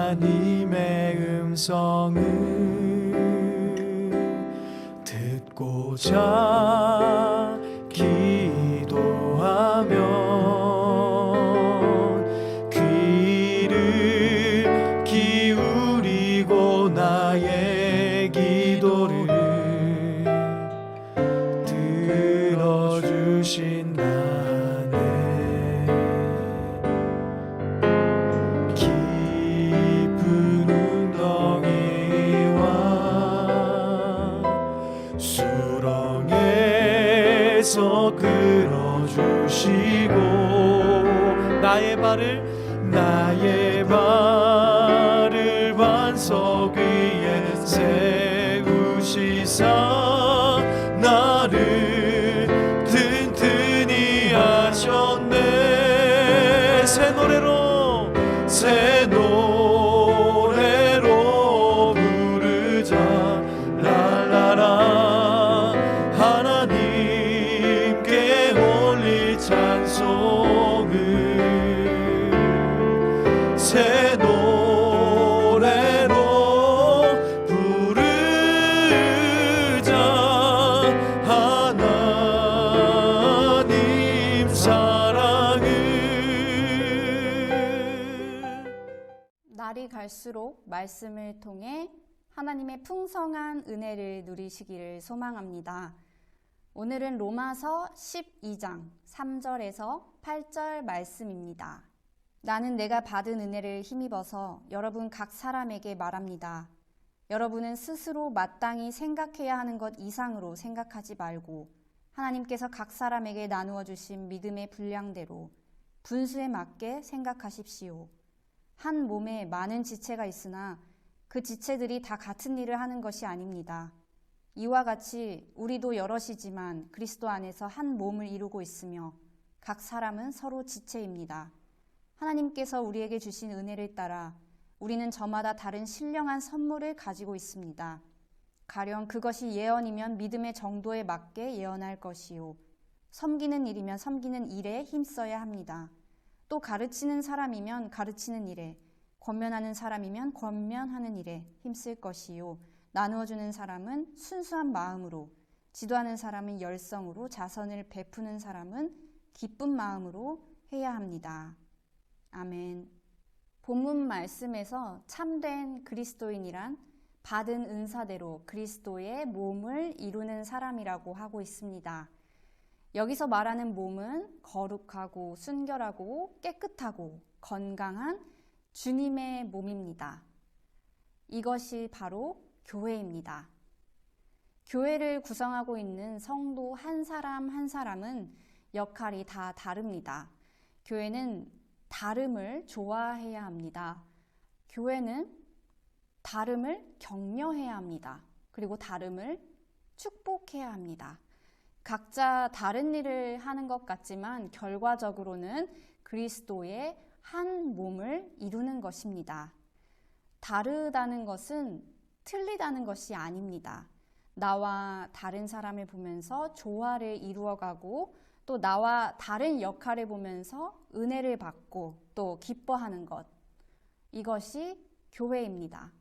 하나님의 음성을 듣고자 기도하면 귀를 기울이고 나의 기도를 들어주신다네. 깊은 웅덩이와 수렁에서 끌어주시고 나의 발을 반석 위에 세우시사 나를 튼튼히 하셨네. 새 노래로 부르자 랄라라. 하나님께 올릴 찬송을 새 노래로 부르자. 하나님 사랑을. 날이 갈수록 말씀을 통해 하나님의 풍성한 은혜를 누리시기를 소망합니다. 오늘은 로마서 12장 3절에서 8절 말씀입니다. 나는 내가 받은 은혜를 힘입어서 여러분 각 사람에게 말합니다. 여러분은 스스로 마땅히 생각해야 하는 것 이상으로 생각하지 말고 하나님께서 각 사람에게 나누어 주신 믿음의 분량대로 분수에 맞게 생각하십시오. 한 몸에 많은 지체가 있으나 그 지체들이 다 같은 일을 하는 것이 아닙니다. 이와 같이 우리도 여럿이지만 그리스도 안에서 한 몸을 이루고 있으며 각 사람은 서로 지체입니다. 하나님께서 우리에게 주신 은혜를 따라 우리는 저마다 다른 신령한 선물을 가지고 있습니다. 가령 그것이 예언이면 믿음의 정도에 맞게 예언할 것이요, 섬기는 일이면 섬기는 일에 힘써야 합니다. 또 가르치는 사람이면 가르치는 일에, 권면하는 사람이면 권면하는 일에 힘쓸 것이요, 나누어주는 사람은 순수한 마음으로, 지도하는 사람은 열성으로, 자선을 베푸는 사람은 기쁜 마음으로 해야 합니다. 아멘. 본문 말씀에서 참된 그리스도인이란 받은 은사대로 그리스도의 몸을 이루는 사람이라고 하고 있습니다. 여기서 말하는 몸은 거룩하고 순결하고 깨끗하고 건강한 주님의 몸입니다. 이것이 바로 교회입니다. 교회를 구성하고 있는 성도 한 사람 한 사람은 역할이 다 다릅니다. 교회는 다름을 좋아해야 합니다. 교회는 다름을 격려해야 합니다. 그리고 다름을 축복해야 합니다. 각자 다른 일을 하는 것 같지만 결과적으로는 그리스도의 한 몸을 이루는 것입니다. 다르다는 것은 틀리다는 것이 아닙니다. 나와 다른 사람을 보면서 조화를 이루어가고 또 나와 다른 역할을 보면서 은혜를 받고 또 기뻐하는 것, 이것이 교회입니다.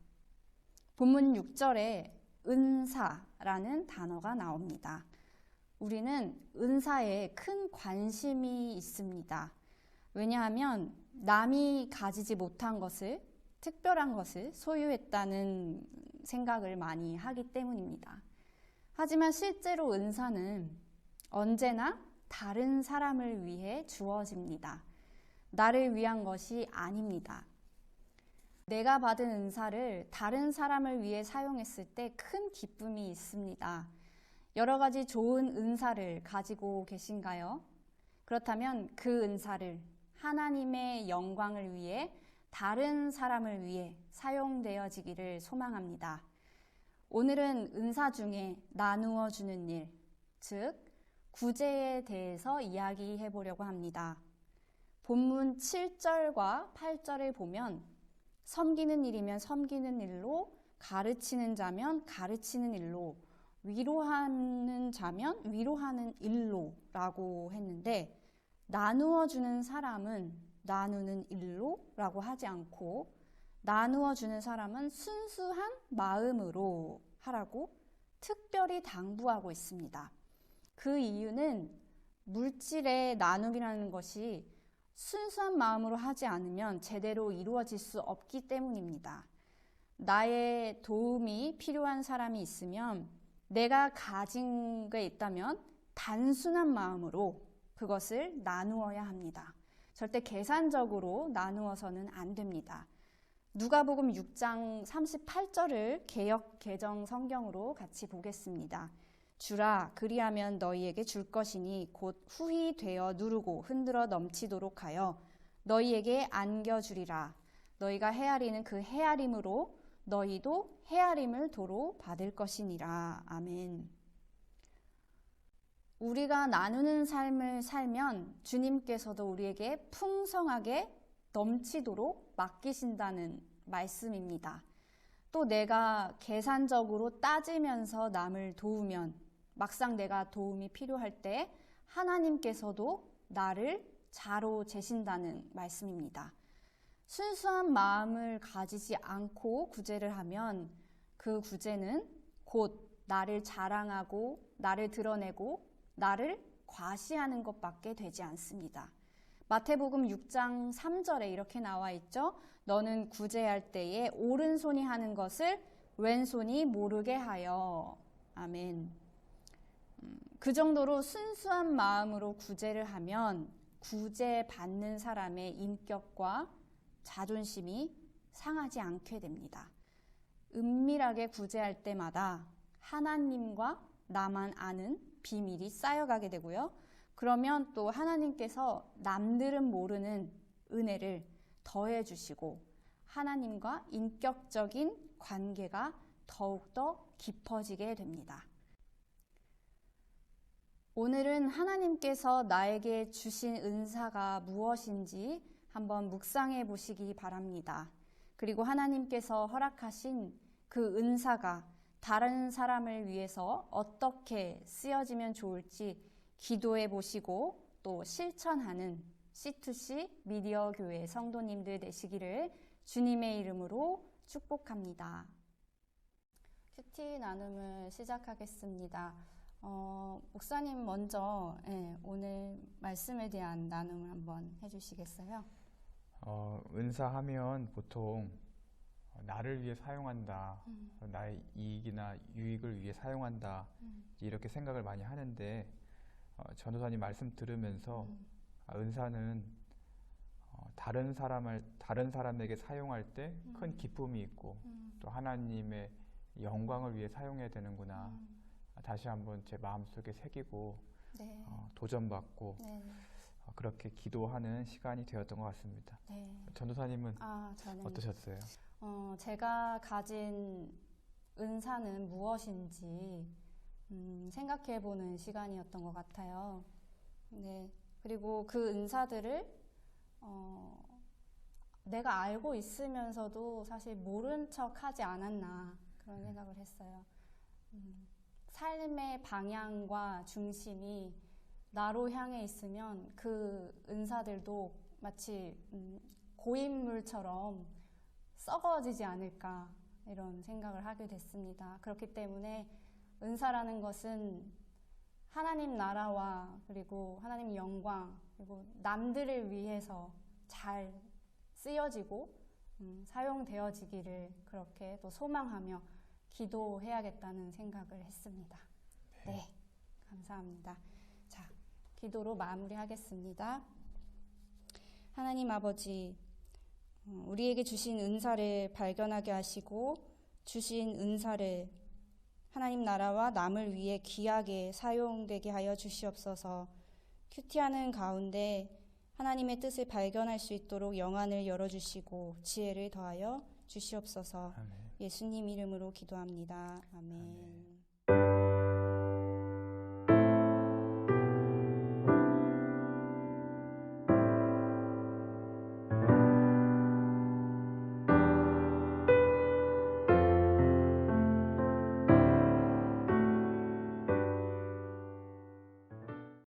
본문 6절에 은사라는 단어가 나옵니다. 우리는 은사에 큰 관심이 있습니다. 왜냐하면 남이 가지지 못한 것을, 특별한 것을 소유했다는 생각을 많이 하기 때문입니다. 하지만 실제로 은사는 언제나 다른 사람을 위해 주어집니다. 나를 위한 것이 아닙니다. 내가 받은 은사를 다른 사람을 위해 사용했을 때 큰 기쁨이 있습니다. 여러 가지 좋은 은사를 가지고 계신가요? 그렇다면 그 은사를 하나님의 영광을 위해 다른 사람을 위해 사용되어지기를 소망합니다. 오늘은 은사 중에 나누어 주는 일, 즉 구제에 대해서 이야기해 보려고 합니다. 본문 7절과 8절을 보면 섬기는 일이면 섬기는 일로, 가르치는 자면 가르치는 일로, 위로하는 자면 위로하는 일로 라고 했는데, 나누어 주는 사람은 나누는 일로 라고 하지 않고 나누어 주는 사람은 순수한 마음으로 하라고 특별히 당부하고 있습니다. 그 이유는 물질의 나눔이라는 것이 순수한 마음으로 하지 않으면 제대로 이루어질 수 없기 때문입니다. 나의 도움이 필요한 사람이 있으면 내가 가진 게 있다면 단순한 마음으로 그것을 나누어야 합니다. 절대 계산적으로 나누어서는 안 됩니다. 누가복음 6장 38절을 개역 개정 성경으로 같이 보겠습니다. 주라 그리하면 너희에게 줄 것이니 곧 후히 되어 누르고 흔들어 넘치도록 하여 너희에게 안겨주리라. 너희가 헤아리는 그 헤아림으로 너희도 헤아림을 도로 받을 것이니라. 아멘. 우리가 나누는 삶을 살면 주님께서도 우리에게 풍성하게 넘치도록 맡기신다는 말씀입니다. 또 내가 계산적으로 따지면서 남을 도우면 막상 내가 도움이 필요할 때 하나님께서도 나를 자로 재신다는 말씀입니다. 순수한 마음을 가지지 않고 구제를 하면 그 구제는 곧 나를 자랑하고 나를 드러내고 나를 과시하는 것밖에 되지 않습니다. 마태복음 6장 3절에 이렇게 나와 있죠. 너는 구제할 때에 오른손이 하는 것을 왼손이 모르게 하여. 아멘. 그 정도로 순수한 마음으로 구제를 하면 구제받는 사람의 인격과 자존심이 상하지 않게 됩니다. 은밀하게 구제할 때마다 하나님과 나만 아는 비밀이 쌓여가게 되고요. 그러면 또 하나님께서 남들은 모르는 은혜를 더해 주시고 하나님과 인격적인 관계가 더욱더 깊어지게 됩니다. 오늘은 하나님께서 나에게 주신 은사가 무엇인지 한번 묵상해 보시기 바랍니다. 그리고 하나님께서 허락하신 그 은사가 다른 사람을 위해서 어떻게 쓰여지면 좋을지 기도해 보시고 또 실천하는 C2C 미디어 교회 성도님들 되시기를 주님의 이름으로 축복합니다. 큐티 나눔을 시작하겠습니다. 목사님 먼저 오늘 말씀에 대한 나눔을 한번 해주시겠어요? 은사하면 보통 나를 위해 사용한다, 나의 이익이나 유익을 위해 사용한다, 이렇게 생각을 많이 하는데 전도사님 말씀 들으면서 은사는 다른 사람에게 사용할 때 큰 기쁨이 있고 또 하나님의 영광을 위해 사용해야 되는구나. 다시 한번 제 마음속에 새기고 네. 도전받고 네. 그렇게 기도하는 시간이 되었던 것 같습니다. 네. 전도사님은 저는 어떠셨어요? 제가 가진 은사는 무엇인지 생각해보는 시간이었던 것 같아요. 네. 그리고 그 은사들을 내가 알고 있으면서도 사실 모른 척 하지 않았나 그런 생각을 했어요. 삶의 방향과 중심이 나로 향해 있으면 그 은사들도 마치 고인물처럼 썩어지지 않을까 이런 생각을 하게 됐습니다. 그렇기 때문에 은사라는 것은 하나님 나라와 그리고 하나님 영광 그리고 남들을 위해서 잘 쓰여지고 사용되어지기를 그렇게 또 소망하며 기도해야겠다는 생각을 했습니다. 네, 감사합니다. 자, 기도로 마무리하겠습니다. 하나님 아버지, 우리에게 주신 은사를 발견하게 하시고 주신 은사를 하나님 나라와 남을 위해 귀하게 사용되게 하여 주시옵소서. 큐티하는 가운데 하나님의 뜻을 발견할 수 있도록 영안을 열어주시고 지혜를 더하여 주시옵소서. 아멘. 예수님 이름으로 기도합니다. 아멘. 아멘.